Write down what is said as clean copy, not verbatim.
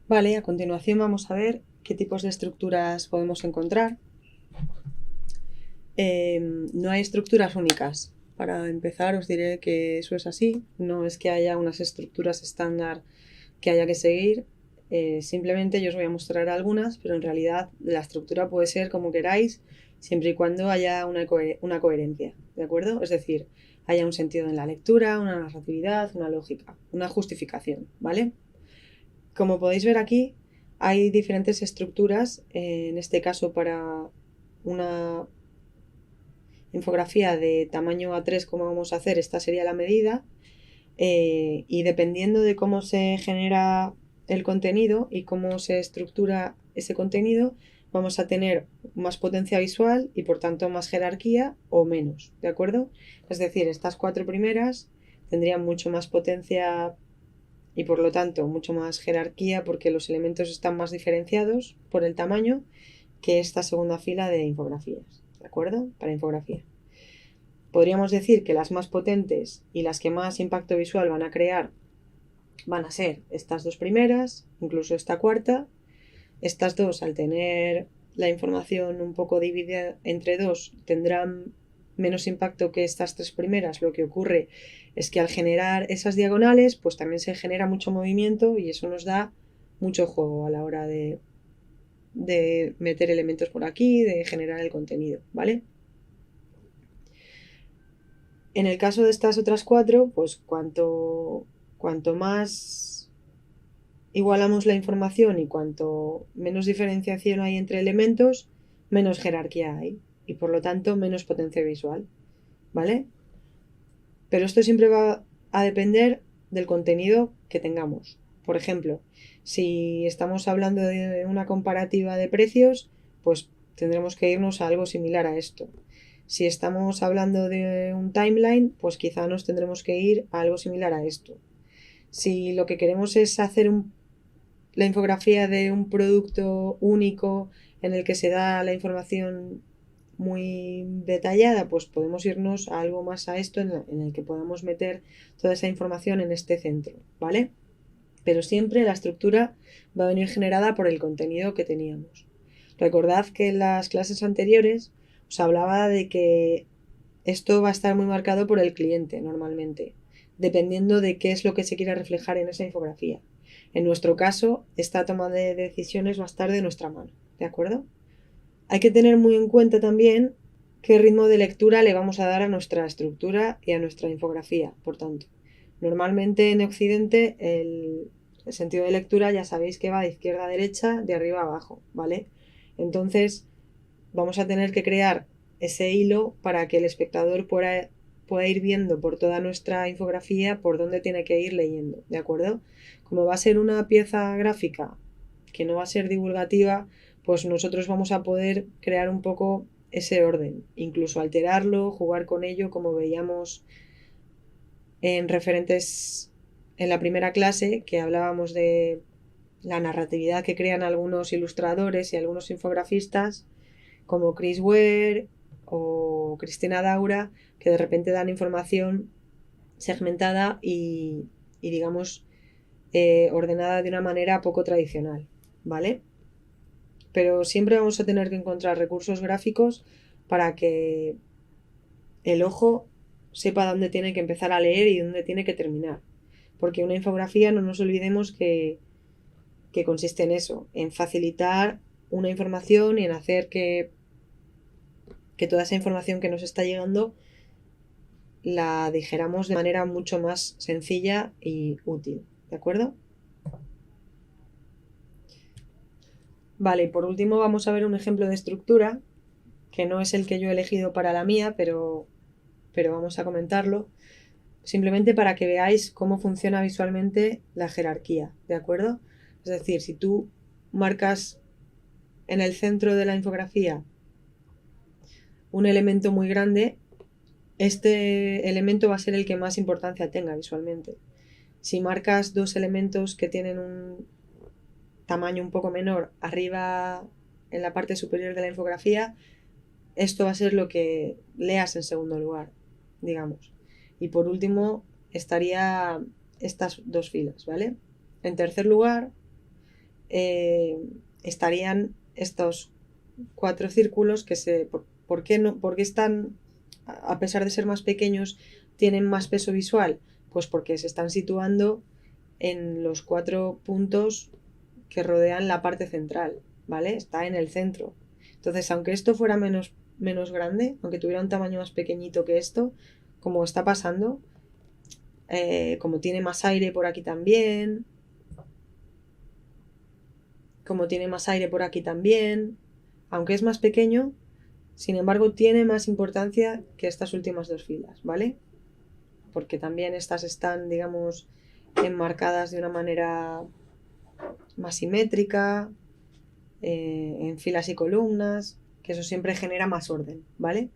Vale, a continuación vamos a ver qué tipos de estructuras podemos encontrar. No hay estructuras únicas. Para empezar os diré que eso es así. No es que haya unas estructuras estándar que haya que seguir. Simplemente yo os voy a mostrar algunas, pero en realidad la estructura puede ser como queráis, siempre y cuando haya una coherencia, ¿de acuerdo? Es decir, haya un sentido en la lectura, una narratividad, una lógica, una justificación, ¿vale? Como podéis ver aquí, hay diferentes estructuras, en este caso para una infografía de tamaño A3 como vamos a hacer, esta sería la medida, y dependiendo de cómo se genera el contenido y cómo se estructura ese contenido, vamos a tener más potencia visual y por tanto más jerarquía o menos, ¿de acuerdo? Es decir, estas cuatro primeras tendrían mucho más potencia y por lo tanto mucho más jerarquía porque los elementos están más diferenciados por el tamaño que esta segunda fila de infografías, ¿de acuerdo? Para infografía. Podríamos decir que las más potentes y las que más impacto visual van a crear van a ser estas dos primeras, incluso esta cuarta. Estas dos, al tener la información un poco dividida entre dos, tendrán menos impacto que estas tres primeras. Lo que ocurre es que al generar esas diagonales, pues también se genera mucho movimiento y eso nos da mucho juego a la hora de meter elementos por aquí, de generar el contenido, ¿vale? En el caso de estas otras cuatro, pues cuanto más igualamos la información y cuanto menos diferenciación hay entre elementos, menos jerarquía hay y por lo tanto menos potencia visual, ¿vale? Pero esto siempre va a depender del contenido que tengamos. Por ejemplo, si estamos hablando de una comparativa de precios, pues tendremos que irnos a algo similar a esto. Si estamos hablando de un timeline, pues quizá nos tendremos que ir a algo similar a esto. Si lo que queremos es hacer la infografía de un producto único en el que se da la información muy detallada, pues podemos irnos a algo más a esto en el que podamos meter toda esa información en este centro, ¿vale? Pero siempre la estructura va a venir generada por el contenido que teníamos. Recordad que en las clases anteriores os hablaba de que esto va a estar muy marcado por el cliente normalmente, dependiendo de qué es lo que se quiera reflejar en esa infografía. En nuestro caso, esta toma de decisiones va a estar de nuestra mano, ¿de acuerdo? Hay que tener muy en cuenta también qué ritmo de lectura le vamos a dar a nuestra estructura y a nuestra infografía, por tanto. Normalmente en Occidente el sentido de lectura ya sabéis que va de izquierda a derecha, de arriba a abajo, ¿vale? Entonces vamos a tener que crear ese hilo para que el espectador pueda ir viendo por toda nuestra infografía por dónde tiene que ir leyendo, ¿de acuerdo? Como va a ser una pieza gráfica que no va a ser divulgativa, pues nosotros vamos a poder crear un poco ese orden, incluso alterarlo, jugar con ello, como veíamos en referentes en la primera clase, que hablábamos de la narratividad que crean algunos ilustradores y algunos infografistas, como Chris Ware o Cristina Daura, que de repente dan información segmentada y digamos, ordenada de una manera poco tradicional, ¿vale? Pero siempre vamos a tener que encontrar recursos gráficos para que el ojo sepa dónde tiene que empezar a leer y dónde tiene que terminar. Porque una infografía, no nos olvidemos que consiste en eso, en facilitar una información y en hacer que toda esa información que nos está llegando la dijéramos de manera mucho más sencilla y útil. ¿De acuerdo? Vale, y por último vamos a ver un ejemplo de estructura, que no es el que yo he elegido para la mía, pero vamos a comentarlo, simplemente para que veáis cómo funciona visualmente la jerarquía, ¿de acuerdo? Es decir, si tú marcas en el centro de la infografía un elemento muy grande, este elemento va a ser el que más importancia tenga visualmente. Si marcas dos elementos que tienen un tamaño un poco menor arriba en la parte superior de la infografía, esto va a ser lo que leas en segundo lugar, digamos. Y por último estaría estas dos filas, ¿vale? En tercer lugar, estarían estos 4 círculos que ¿por qué no? ¿Por qué están, a pesar de ser más pequeños, tienen más peso visual? Pues porque se están situando en los 4 puntos que rodean la parte central, ¿vale? Está en el centro. Entonces, aunque esto fuera menos grande, aunque tuviera un tamaño más pequeñito que esto, como está pasando, como tiene más aire por aquí también, aunque es más pequeño, sin embargo, tiene más importancia que estas últimas 2 filas, ¿vale? Porque también estas están, digamos, enmarcadas de una manera más simétrica, en filas y columnas, que eso siempre genera más orden, ¿vale?